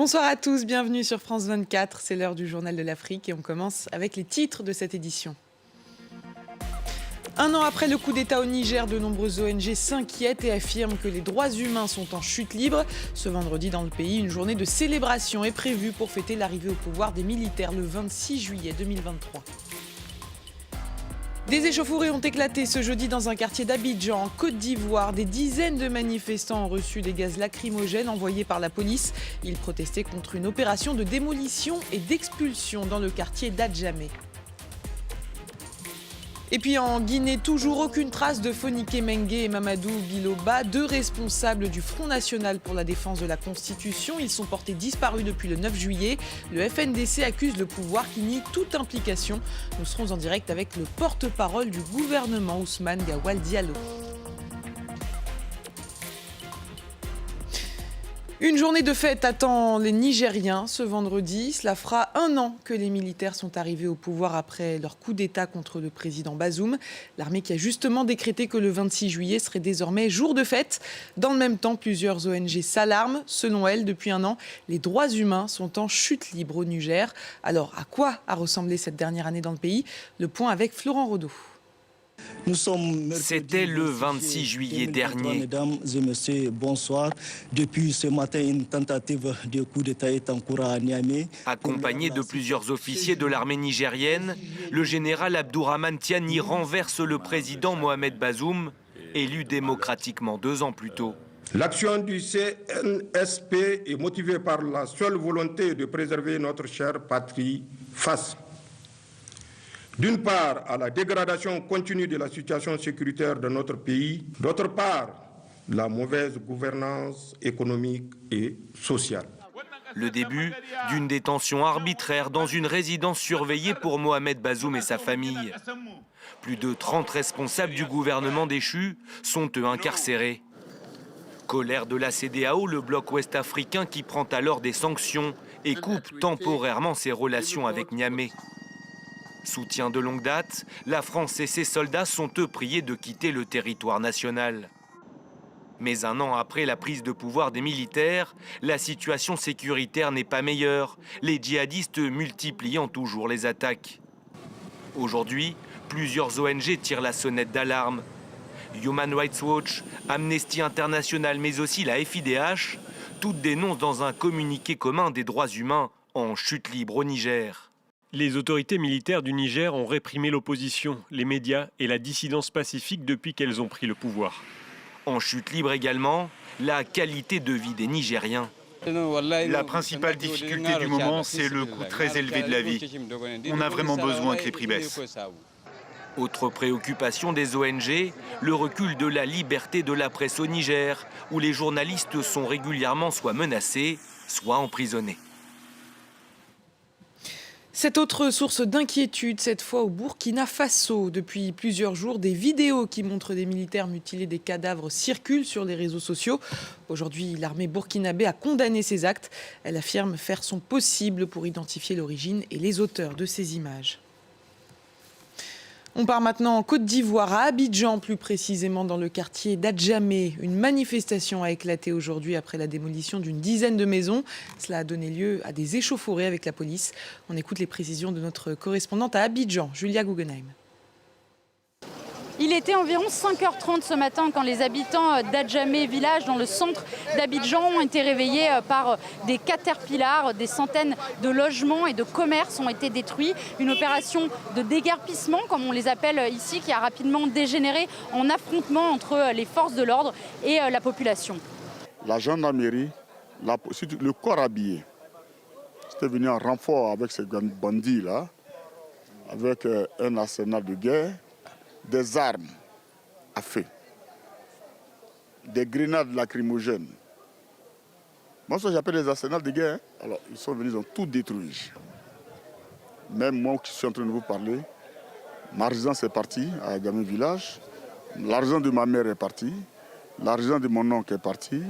Bonsoir à tous, bienvenue sur France 24. C'est l'heure du journal de l'Afrique et on commence avec les titres de cette édition. Un an après le coup d'État au Niger, de nombreuses ONG s'inquiètent et affirment que les droits humains sont en chute libre. Ce vendredi dans le pays, une journée de célébration est prévue pour fêter l'arrivée au pouvoir des militaires le 26 juillet 2023. Des échauffourées ont éclaté ce jeudi dans un quartier d'Abidjan, en Côte d'Ivoire. Des dizaines de manifestants ont reçu des gaz lacrymogènes envoyés par la police. Ils protestaient contre une opération de démolition et d'expulsion dans le quartier d'Adjamé. Et puis en Guinée, toujours aucune trace de Fonike Mengue et Mamadou Biloba, deux responsables du Front National pour la défense de la Constitution. Ils sont portés disparus depuis le 9 juillet. Le FNDC accuse le pouvoir qui nie toute implication. Nous serons en direct avec le porte-parole du gouvernement, Ousmane Gawal Diallo. Une journée de fête attend les Nigériens ce vendredi. Cela fera un an que les militaires sont arrivés au pouvoir après leur coup d'État contre le président Bazoum. L'armée qui a justement décrété que le 26 juillet serait désormais jour de fête. Dans le même temps, plusieurs ONG s'alarment. Selon elles, depuis un an, les droits humains sont en chute libre au Niger. Alors, à quoi a ressemblé cette dernière année dans le pays? Le point avec Florent Rodeau. C'était le 26 juillet dernier. Mesdames et messieurs, bonsoir. Depuis ce matin, une tentative de coup d'État est en cours à Niamey. Accompagné de plusieurs officiers de l'armée nigérienne, le général Abdourahmane Tiani renverse le président Mohamed Bazoum, élu démocratiquement 2 ans plus tôt. L'action du CNSP est motivée par la seule volonté de préserver notre chère patrie face d'une part, à la dégradation continue de la situation sécuritaire de notre pays, d'autre part, la mauvaise gouvernance économique et sociale. Le début d'une détention arbitraire dans une résidence surveillée pour Mohamed Bazoum et sa famille. Plus de 30 responsables du gouvernement déchu sont eux incarcérés. Colère de la CEDEAO, le bloc ouest-africain qui prend alors des sanctions et coupe temporairement ses relations avec Niamey. Soutien de longue date, la France et ses soldats sont eux priés de quitter le territoire national. Mais un an après la prise de pouvoir des militaires, la situation sécuritaire n'est pas meilleure, les djihadistes multipliant toujours les attaques. Aujourd'hui, plusieurs ONG tirent la sonnette d'alarme. Human Rights Watch, Amnesty International, mais aussi la FIDH, toutes dénoncent dans un communiqué commun des droits humains en chute libre au Niger. Les autorités militaires du Niger ont réprimé l'opposition, les médias et la dissidence pacifique depuis qu'elles ont pris le pouvoir. En chute libre également, la qualité de vie des Nigériens. La principale difficulté du moment, c'est le coût très élevé de la vie. On a vraiment besoin que les prix baissent. Autre préoccupation des ONG, le recul de la liberté de la presse au Niger, où les journalistes sont régulièrement soit menacés, soit emprisonnés. Cette autre source d'inquiétude, cette fois au Burkina Faso. Depuis plusieurs jours, des vidéos qui montrent des militaires mutiler des cadavres circulent sur les réseaux sociaux. Aujourd'hui, l'armée burkinabé a condamné ces actes. Elle affirme faire son possible pour identifier l'origine et les auteurs de ces images. On part maintenant en Côte d'Ivoire, à Abidjan, plus précisément dans le quartier d'Adjamé. Une manifestation a éclaté aujourd'hui après la démolition d'une dizaine de maisons. Cela a donné lieu à des échauffourées avec la police. On écoute les précisions de notre correspondante à Abidjan, Julia Guggenheim. Il était environ 5h30 ce matin quand les habitants d'Adjamé village, dans le centre d'Abidjan, ont été réveillés par des caterpillars. Des centaines de logements et de commerces ont été détruits. Une opération de déguerpissement, comme on les appelle ici, qui a rapidement dégénéré en affrontement entre les forces de l'ordre et la population. La gendarmerie, le corps habillé, c'était venu en renfort avec ces bandits-là, avec un arsenal de guerre, des armes à feu, des grenades lacrymogènes. Moi, ça j'appelle les arsenals de guerre. Alors, ils sont venus, ils ont tout détruit. Même moi qui suis en train de vous parler, ma résidence est partie à Adjamé village, l'argent de ma mère est parti, l'argent de mon oncle est parti,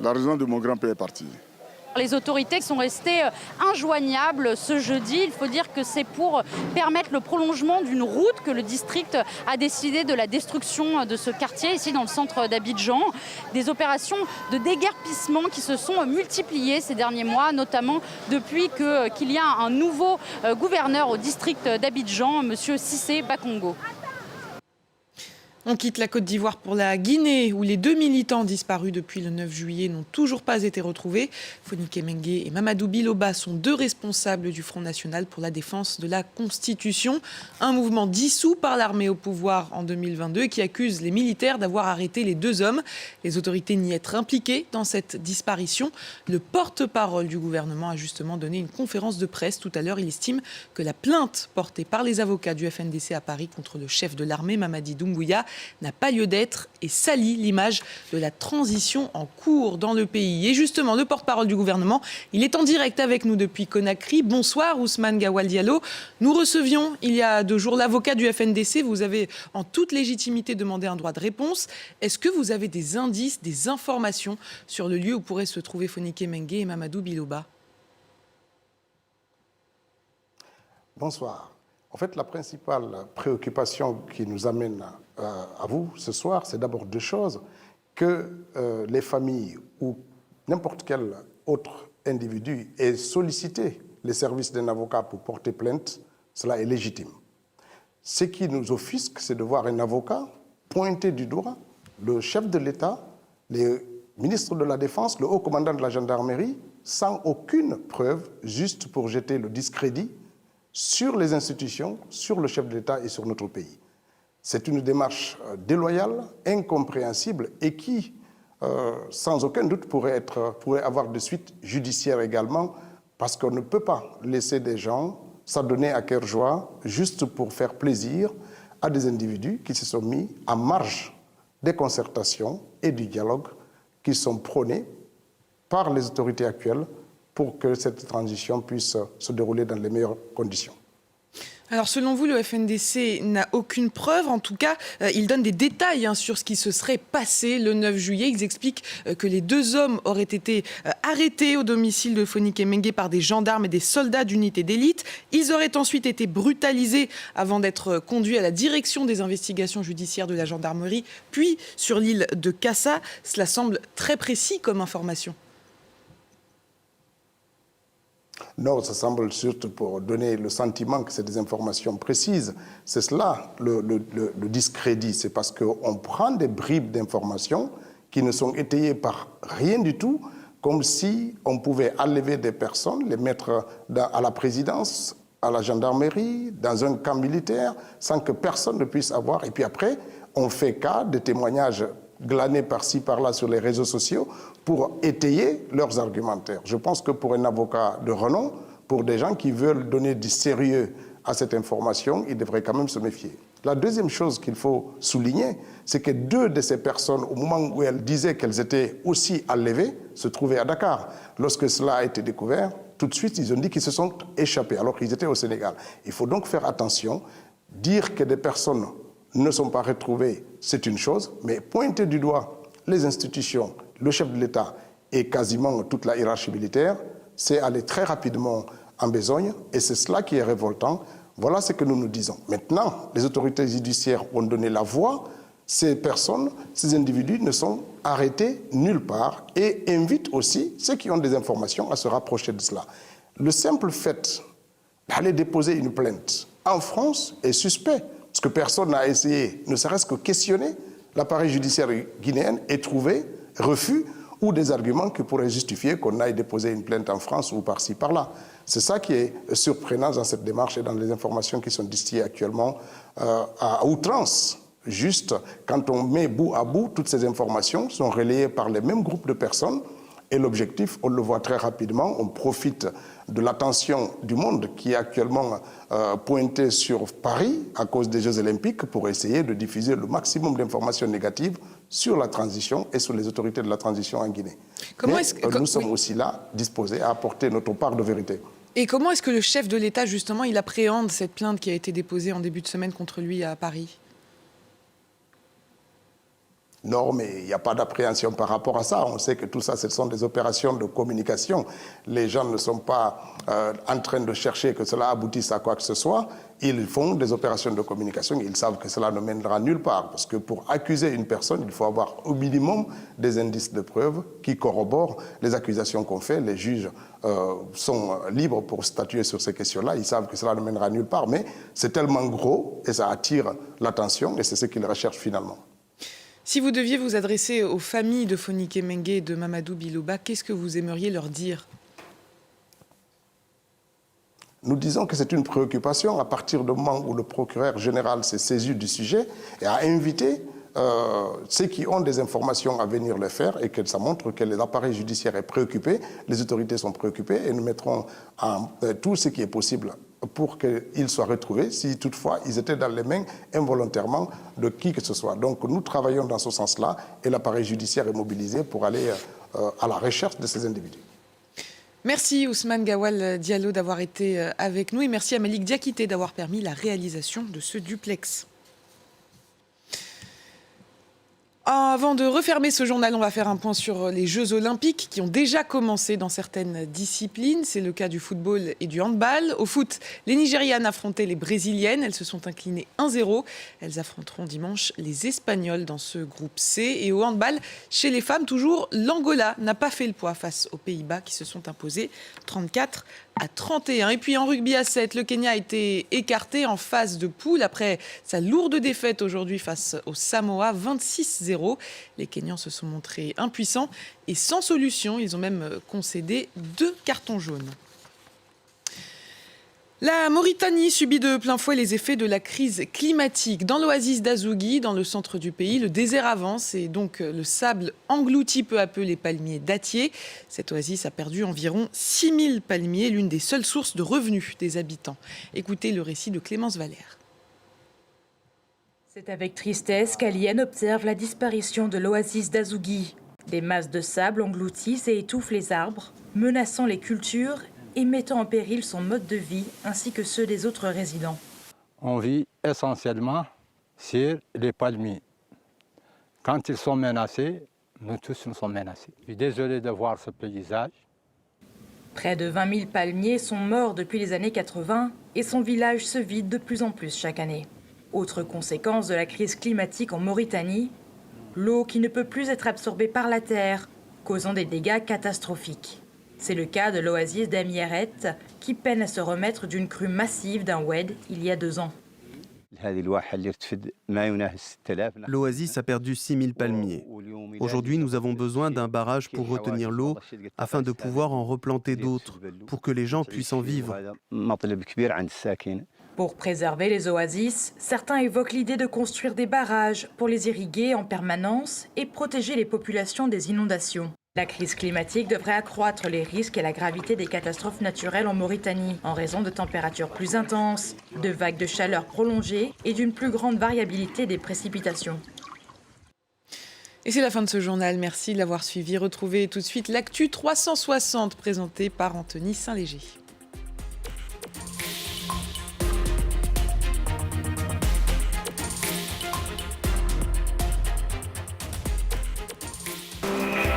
l'argent de mon grand-père est parti. Les autorités sont restées injoignables ce jeudi. Il faut dire que c'est pour permettre le prolongement d'une route que le district a décidé de la destruction de ce quartier, ici dans le centre d'Abidjan. Des opérations de déguerpissement qui se sont multipliées ces derniers mois, notamment depuis qu'il y a un nouveau gouverneur au district d'Abidjan, M. Cissé Bakongo. On quitte la Côte d'Ivoire pour la Guinée, où les 2 militants disparus depuis le 9 juillet n'ont toujours pas été retrouvés. Fonike Mengue et Mamadou Biloba sont 2 responsables du Front National pour la défense de la Constitution. Un mouvement dissous par l'armée au pouvoir en 2022 qui accuse les militaires d'avoir arrêté les 2 hommes. Les autorités nient être impliquées dans cette disparition. Le porte-parole du gouvernement a justement donné une conférence de presse tout à l'heure. Il estime que la plainte portée par les avocats du FNDC à Paris contre le chef de l'armée, Mamadi Doumbouya, n'a pas lieu d'être et salit l'image de la transition en cours dans le pays. Et justement, le porte-parole du gouvernement, il est en direct avec nous depuis Conakry. Bonsoir Ousmane Gawal Diallo. Nous recevions il y a 2 jours l'avocat du FNDC. Vous avez en toute légitimité demandé un droit de réponse. Est-ce que vous avez des indices, des informations sur le lieu où pourraient se trouver Fonike Mengue et Mamadou Biloba? Bonsoir. En fait, la principale préoccupation qui nous amène à vous ce soir, c'est d'abord 2 choses. Que les familles ou n'importe quel autre individu ait sollicité les services d'un avocat pour porter plainte, cela est légitime. Ce qui nous offusque, c'est de voir un avocat pointer du doigt le chef de l'État, les ministres de la Défense, le haut commandant de la gendarmerie, sans aucune preuve, juste pour jeter le discrédit sur les institutions, sur le chef de l'État et sur notre pays. C'est une démarche déloyale, incompréhensible et qui, sans aucun doute, pourrait avoir des suites judiciaires également, parce qu'on ne peut pas laisser des gens s'adonner à cœur joie juste pour faire plaisir à des individus qui se sont mis en marge des concertations et du dialogue qui sont prônés par les autorités actuelles pour que cette transition puisse se dérouler dans les meilleures conditions. Alors selon vous, le FNDC n'a aucune preuve. En tout cas, il donne des détails sur ce qui se serait passé le 9 juillet. Ils expliquent que les 2 hommes auraient été arrêtés au domicile de Fonike Mengue par des gendarmes et des soldats d'unité d'élite. Ils auraient ensuite été brutalisés avant d'être conduits à la direction des investigations judiciaires de la gendarmerie, puis sur l'île de Kassa. Cela semble très précis comme information. Non, ça semble surtout pour donner le sentiment que c'est des informations précises. C'est cela, le discrédit. C'est parce qu'on prend des bribes d'informations qui ne sont étayées par rien du tout, comme si on pouvait enlever des personnes, les mettre à la présidence, à la gendarmerie, dans un camp militaire, sans que personne ne puisse avoir. Et puis après, on fait cas de témoignages glanés par-ci, par-là sur les réseaux sociaux pour étayer leurs argumentaires. Je pense que pour un avocat de renom, pour des gens qui veulent donner du sérieux à cette information, ils devraient quand même se méfier. La deuxième chose qu'il faut souligner, c'est que 2 de ces personnes, au moment où elles disaient qu'elles étaient aussi enlevées, se trouvaient à Dakar. Lorsque cela a été découvert, tout de suite, ils ont dit qu'ils se sont échappés, alors qu'ils étaient au Sénégal. Il faut donc faire attention. Dire que des personnes ne sont pas retrouvées, c'est une chose, mais pointer du doigt les institutions, le chef de l'État et quasiment toute la hiérarchie militaire, c'est aller très rapidement en besogne, et c'est cela qui est révoltant. Voilà ce que nous nous disons. Maintenant, les autorités judiciaires ont donné la voix. Ces personnes, ces individus ne sont arrêtés nulle part et invitent aussi ceux qui ont des informations à se rapprocher de cela. Le simple fait d'aller déposer une plainte en France est suspect, parce que personne n'a essayé, ne serait-ce que questionner l'appareil judiciaire guinéen et trouver refus ou des arguments qui pourraient justifier qu'on aille déposer une plainte en France ou par-ci, par-là. C'est ça qui est surprenant dans cette démarche et dans les informations qui sont distillées actuellement à outrance. Juste, quand on met bout à bout, toutes ces informations sont relayées par les mêmes groupes de personnes. Et l'objectif, on le voit très rapidement, on profite de l'attention du monde qui est actuellement pointée sur Paris à cause des Jeux Olympiques pour essayer de diffuser le maximum d'informations négatives sur la transition et sur les autorités de la transition en Guinée. Nous sommes aussi là, disposés à apporter notre part de vérité. Et comment est-ce que le chef de l'État, justement, il appréhende cette plainte qui a été déposée en début de semaine contre lui à Paris ? Non, mais il n'y a pas d'appréhension par rapport à ça. On sait que tout ça, ce sont des opérations de communication. Les gens ne sont pas en train de chercher que cela aboutisse à quoi que ce soit. Ils font des opérations de communication. Ils savent que cela ne mènera nulle part. Parce que pour accuser une personne, il faut avoir au minimum des indices de preuve qui corroborent les accusations qu'on fait. Les juges sont libres pour statuer sur ces questions-là. Ils savent que cela ne mènera nulle part. Mais c'est tellement gros et ça attire l'attention et c'est ce qu'ils recherchent finalement. Si vous deviez vous adresser aux familles de Fonike Mengue et de Mamadou Biloba, qu'est-ce que vous aimeriez leur dire ? Nous disons que c'est une préoccupation à partir du moment où le procureur général s'est saisi du sujet et a invité ceux qui ont des informations à venir le faire et que ça montre que l'appareil judiciaire est préoccupé, les autorités sont préoccupées et nous mettrons tout ce qui est possible pour qu'ils soient retrouvés si toutefois ils étaient dans les mains involontairement de qui que ce soit. Donc nous travaillons dans ce sens-là et l'appareil judiciaire est mobilisé pour aller à la recherche de ces individus. Merci Ousmane Gawal Diallo d'avoir été avec nous et merci à Malik Diakité d'avoir permis la réalisation de ce duplex. Avant de refermer ce journal, on va faire un point sur les Jeux Olympiques qui ont déjà commencé dans certaines disciplines. C'est le cas du football et du handball. Au foot, les Nigérianes affrontaient les Brésiliennes. Elles se sont inclinées 1-0. Elles affronteront dimanche les Espagnols dans ce groupe C. Et au handball, chez les femmes, toujours, l'Angola n'a pas fait le poids face aux Pays-Bas qui se sont imposés 34-31. Et puis en rugby à 7, le Kenya a été écarté en phase de poule après sa lourde défaite aujourd'hui face aux Samoa, 26-0. Les Kenyans se sont montrés impuissants et sans solution. Ils ont même concédé 2 cartons jaunes. La Mauritanie subit de plein fouet les effets de la crise climatique. Dans l'oasis d'Azougui, dans le centre du pays, le désert avance et donc le sable engloutit peu à peu les palmiers dattiers. Cette oasis a perdu environ 6000 palmiers, l'une des seules sources de revenus des habitants. Écoutez le récit de Clémence Valère. C'est avec tristesse qu'Alienne observe la disparition de l'oasis d'Azougui. Des masses de sable engloutissent et étouffent les arbres, menaçant les cultures et mettant en péril son mode de vie ainsi que ceux des autres résidents. On vit essentiellement sur les palmiers. Quand ils sont menacés, nous tous nous sommes menacés. Je suis désolé de voir ce paysage. Près de 20 000 palmiers sont morts depuis les années 80 et son village se vide de plus en plus chaque année. Autre conséquence de la crise climatique en Mauritanie, l'eau qui ne peut plus être absorbée par la terre, causant des dégâts catastrophiques. C'est le cas de l'oasis d'Amieret, qui peine à se remettre d'une crue massive d'un oued il y a 2 ans. L'oasis a perdu 6000 palmiers. Aujourd'hui, nous avons besoin d'un barrage pour retenir l'eau afin de pouvoir en replanter d'autres, pour que les gens puissent en vivre. Pour préserver les oasis, certains évoquent l'idée de construire des barrages pour les irriguer en permanence et protéger les populations des inondations. La crise climatique devrait accroître les risques et la gravité des catastrophes naturelles en Mauritanie, en raison de températures plus intenses, de vagues de chaleur prolongées et d'une plus grande variabilité des précipitations. Et c'est la fin de ce journal. Merci de l'avoir suivi. Retrouvez tout de suite l'actu 360 présenté par Anthony Saint-Léger.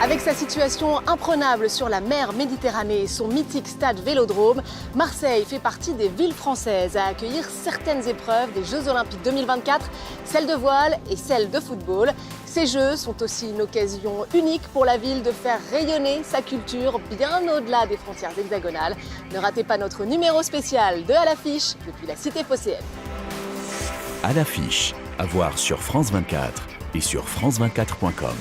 Avec sa situation imprenable sur la mer Méditerranée et son mythique stade Vélodrome, Marseille fait partie des villes françaises à accueillir certaines épreuves des Jeux Olympiques 2024, celles de voile et celles de football. Ces Jeux sont aussi une occasion unique pour la ville de faire rayonner sa culture bien au-delà des frontières hexagonales. Ne ratez pas notre numéro spécial de À l'affiche depuis la cité phocéenne. À l'affiche, à voir sur France 24 et sur france24.com.